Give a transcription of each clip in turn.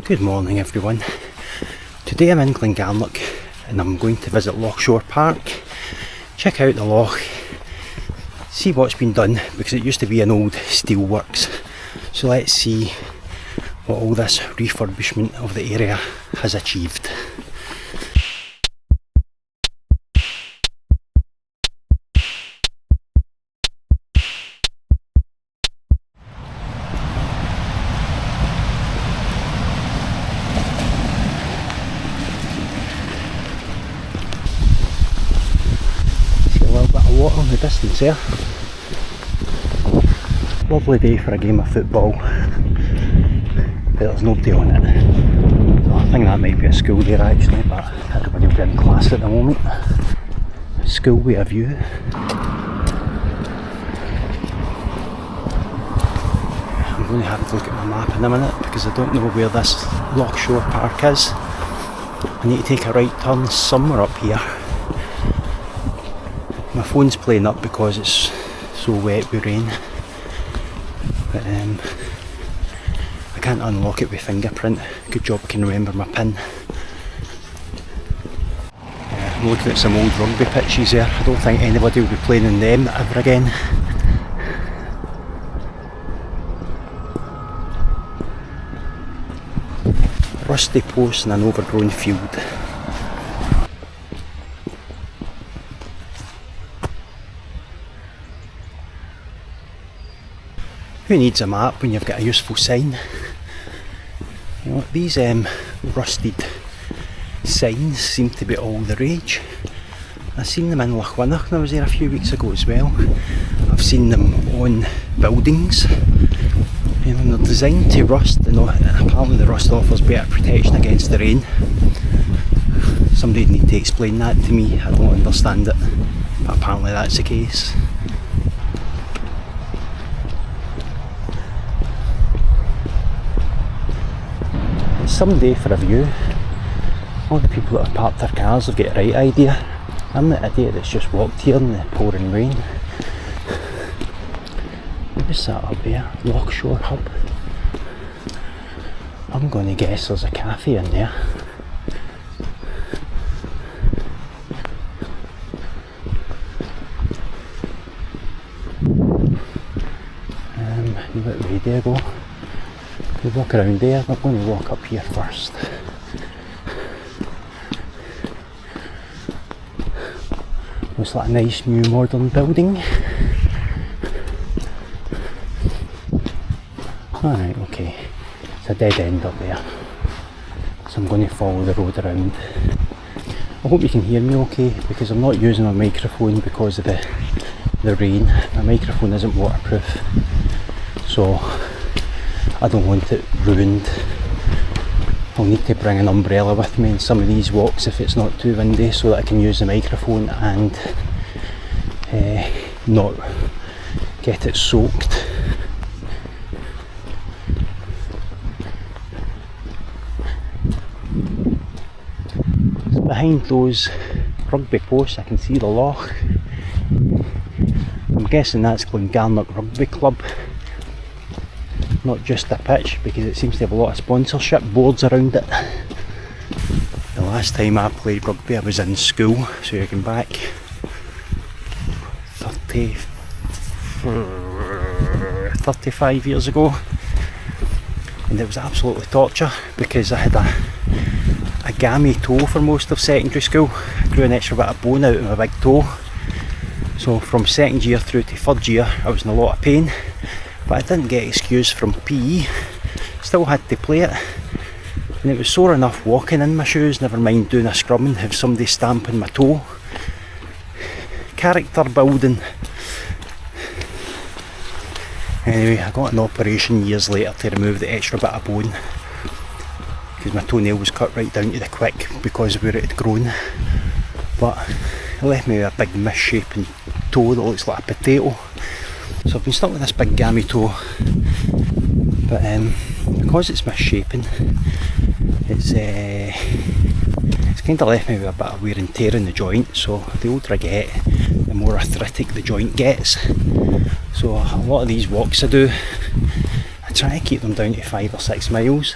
Good morning everyone. Today I'm in Glengarnock and I'm going to visit Lochshore Park, check out the loch, see what's been done because it used to be an old steelworks. So let's see what all this refurbishment of the area has achieved. Water in the distance there. Lovely day for a game of football, but there's nobody on it. So I think that might be a school there actually, but everybody will be in class at the moment. School with a view. I'm going to have to look at my map in a minute because I don't know where this Lochshore Park is. I need to take a right turn somewhere up here. My phone's playing up because it's so wet with rain, but I can't unlock it with fingerprint. Good job I can remember my PIN. I'm looking at some old rugby pitches there. I don't think anybody will be playing in them ever again. Rusty posts and an overgrown field. Who needs a map when you've got a useful sign? You know, these rusted signs seem to be all the rage. I've seen them in Lochshore when I was there a few weeks ago as well. I've seen them on buildings. And they're designed to rust, and apparently the rust offers better protection against the rain. Somebody need to explain that to me, I don't understand it, but apparently that's the case. Some day for a view. All the people that have parked their cars have got the right idea. I'm the idiot that's just walked here in the pouring rain. What's that up there? Lochshore Hub. I'm going to guess there's a cafe in there. What way do I go? We walk around there, we're going to walk up here first. Looks like a nice new modern building. Alright, okay. It's a dead end up there. So I'm going to follow the road around. I hope you can hear me okay because I'm not using my microphone because of the rain. My microphone isn't waterproof. So I don't want it ruined. I'll need to bring an umbrella with me in some of these walks if it's not too windy so that I can use the microphone and not get it soaked. So behind those rugby posts I can see the loch. I'm guessing that's Glengarnock Rugby Club. Not just a pitch because it seems to have a lot of sponsorship boards around it. The last time I played rugby I was in school, so you're going back 35 years ago, and it was absolutely torture because I had a gammy toe for most of secondary school. I grew an extra bit of bone out of my big toe, so from second year through to third year I was in a lot of pain. But I didn't get excused from PE, still had to play it, and it was sore enough walking in my shoes, never mind doing a scrum and have somebody stamping my toe. Character building. Anyway, I got an operation years later to remove the extra bit of bone because my toenail was cut right down to the quick because of where it had grown, but it left me with a big misshapen toe that looks like a potato. So I've been stuck with this big gammy toe, but because it's misshapen, it's kind of left me with a bit of wear and tear in the joint. So the older I get, the more arthritic the joint gets. So a lot of these walks I do, I try to keep them down to 5 or 6 miles.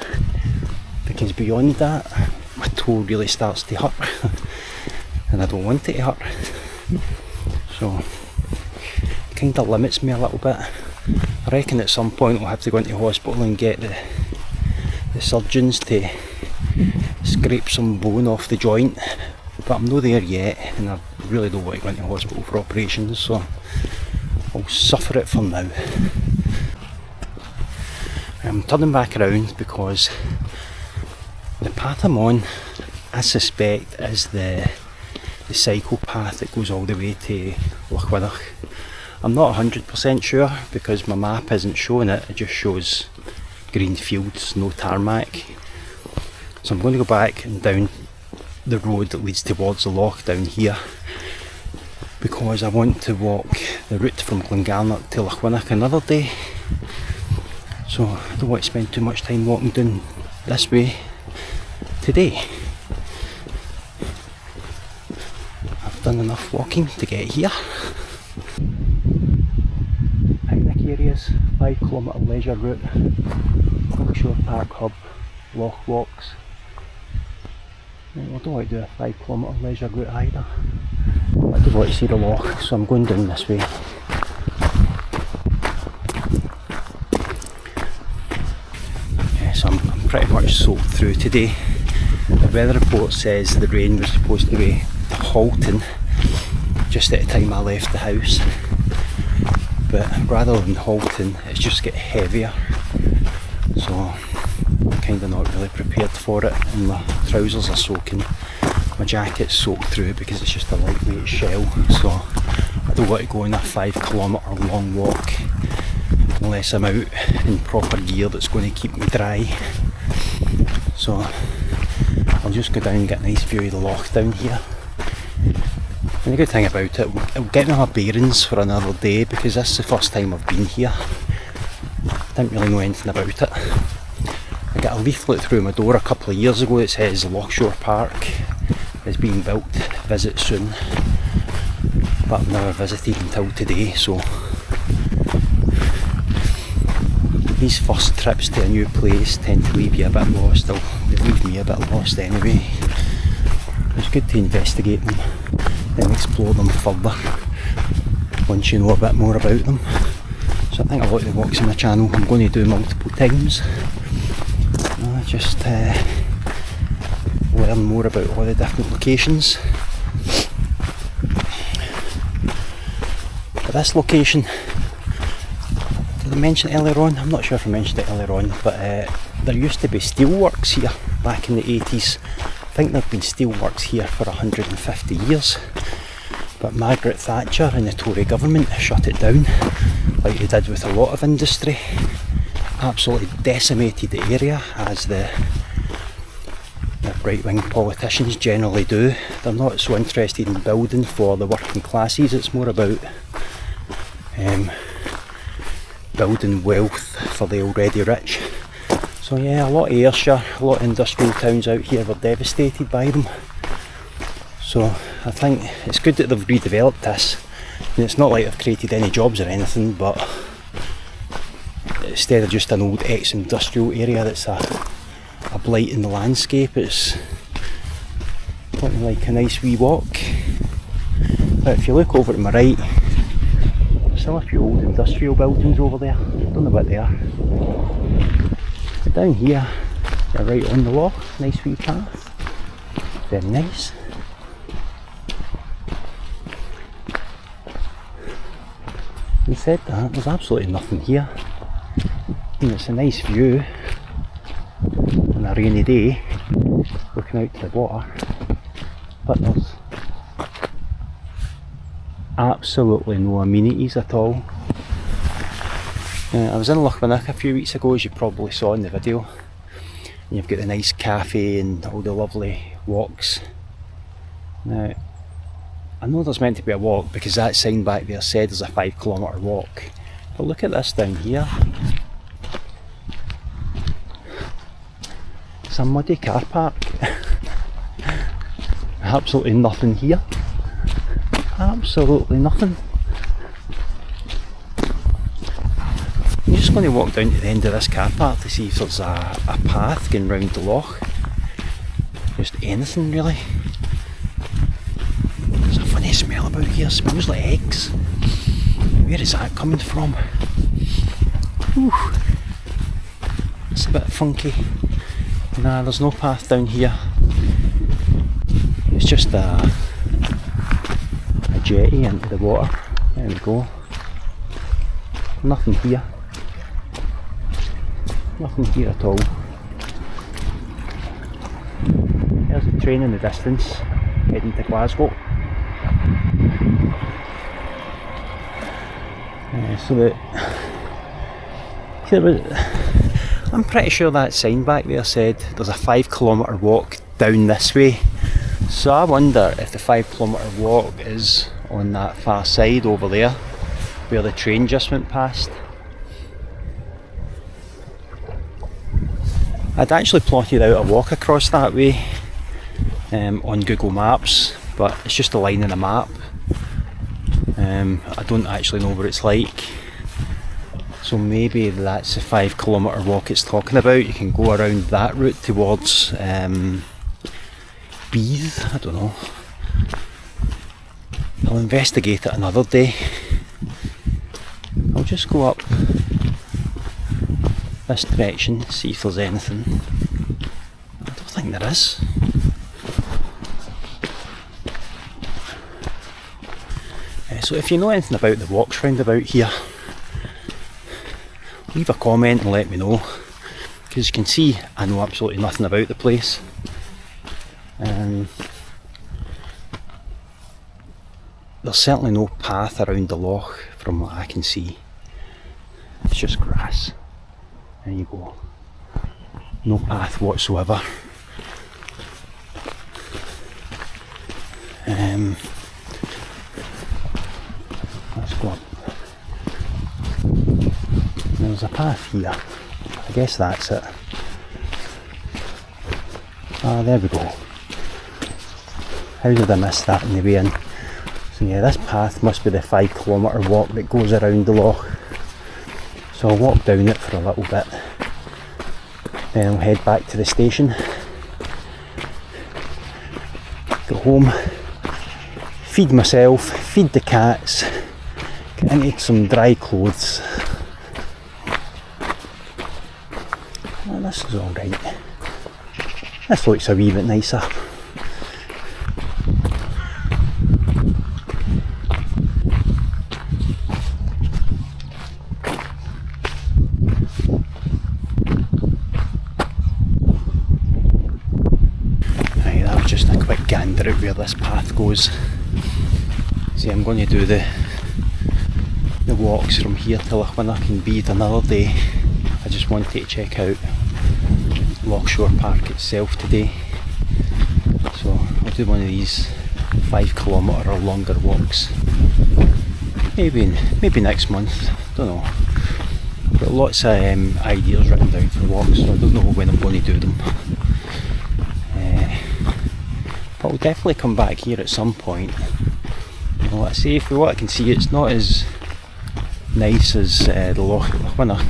because beyond that my toe really starts to hurt and I don't want it to hurt, so it kind of limits me a little bit. I reckon at some point I'll have to go into hospital and get the surgeons to scrape some bone off the joint, but I'm not there yet and I really don't want to go into hospital for operations, so I'll suffer it for now. I'm turning back around because the path I'm on, I suspect, is the cycle path that goes all the way to Lochshore. I'm not 100% sure because my map isn't showing it, it just shows green fields, no tarmac. So I'm going to go back and down the road that leads towards the loch down here because I want to walk the route from Glengarnock to Lochshore another day. So I don't want to spend too much time walking down this way today. I've done enough walking to get here. Picnic areas, 5-kilometre leisure route, Lochshore Park Hub, Loch walks. I don't want to do a 5-kilometre leisure route either. I do want to see the loch, so I'm going down this way. So I'm pretty much soaked through today. The weather report says the rain was supposed to be halting just at the time I left the house, but rather than halting it's just get heavier, so I'm kind of not really prepared for it, and my trousers are soaking, my jacket's soaked through because it's just a lightweight shell, so I don't want to go on a 5-kilometre long walk unless I'm out in proper gear that's going to keep me dry. So I'll just go down and get a nice view of the loch down here. And the good thing about it, it'll get me my bearings for another day because this is the first time I've been here. Didn't really know anything about it. I got a leaflet through my door a couple of years ago that says Lochshore Park is being built, visit soon, but I've never visited until today, so these first trips to a new place tend to leave you a bit lost. They leave me a bit lost anyway. It's good to investigate them and explore them further once you know a bit more about them. So I think a lot of the walks on my channel I'm going to do multiple times. Just learn more about all the different locations. But this location, did I mention it earlier on? I'm not sure if I mentioned it earlier on, but there used to be steelworks here back in the 80s. I think there have been steelworks here for 150 years, but Margaret Thatcher and the Tory government shut it down, like they did with a lot of industry. Absolutely decimated the area, as the right-wing politicians generally do. They're not so interested in building for the working classes, it's more about building wealth for the already rich. So yeah, a lot of Ayrshire, a lot of industrial towns out here were devastated by them. So I think it's good that they've redeveloped this. And it's not like they've created any jobs or anything, but instead of just an old ex-industrial area that's a blight in the landscape, it's looking like a nice wee walk. But if you look over to my right, there's still a few old industrial buildings over there. I don't know what they are. But down here, you're right on the loch, nice wee path. Very nice. Having said that, there's absolutely nothing here. And it's a nice view on a rainy day, looking out to the water, but there's absolutely no amenities at all. I was in Lochshore a few weeks ago, as you probably saw in the video, and you've got the nice cafe and all the lovely walks. Now, I know there's meant to be a walk because that sign back there said there's a 5-kilometre walk, but look at this down here. It's a muddy car park. Absolutely nothing here. Absolutely nothing. You just just going to walk down to the end of this car park to see if there's a path going round the loch. Just anything really. There's a funny smell about here, it smells like eggs. Where is that coming from? Whew. It's a bit funky. Nah, there's no path down here. It's just a jetty into the water. There we go. Nothing here. Nothing here at all. There's a train in the distance heading to Glasgow. I'm pretty sure that sign back there said there's a 5-kilometre walk down this way. So I wonder if the 5-kilometre walk is on that far side over there where the train just went past. I'd actually plotted out a walk across that way on Google Maps, but it's just a line in a map. I don't actually know what it's like, so maybe that's the 5-kilometre walk it's talking about. You can go around that route towards Bees, I don't know. I'll investigate it another day. I'll just go up this direction, see if there's anything. I don't think there is. So if you know anything about the walks round about here, leave a comment and let me know, because you can see I know absolutely nothing about the place. There's certainly no path around the loch from what I can see. It's just grass. There you go. No path whatsoever. Let's go up. There's a path here. I guess that's it. Ah, there we go. How did I miss that in the way in? So yeah, this path must be the 5-kilometre walk that goes around the loch. So I'll walk down it for a little bit, then I'll head back to the station, go home, feed myself, feed the cats, get into some dry clothes. Well, this is alright. This looks a wee bit nicer. Gander at where this path goes. See, I'm going to do the walks from here to Lochshore and Bede another day. I just wanted to check out Lochshore Park itself today, so I'll do one of these 5-kilometre or longer walks. Maybe next month. Don't know. I've got lots of ideas written down for walks, so I don't know when I'm going to do them. But I'll definitely come back here at some point. You know, like I say, for what I can see, it's not as nice as the Loch at Lochshore,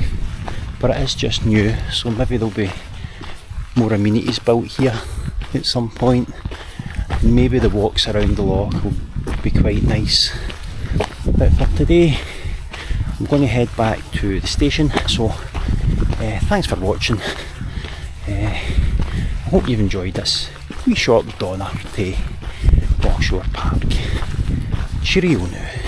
but it is just new, so maybe there'll be more amenities built here at some point. And maybe the walks around the loch will be quite nice. But for today, I'm going to head back to the station, so thanks for watching. I hope you've enjoyed this wee short Donna to Lochshore Park. Cheerio now.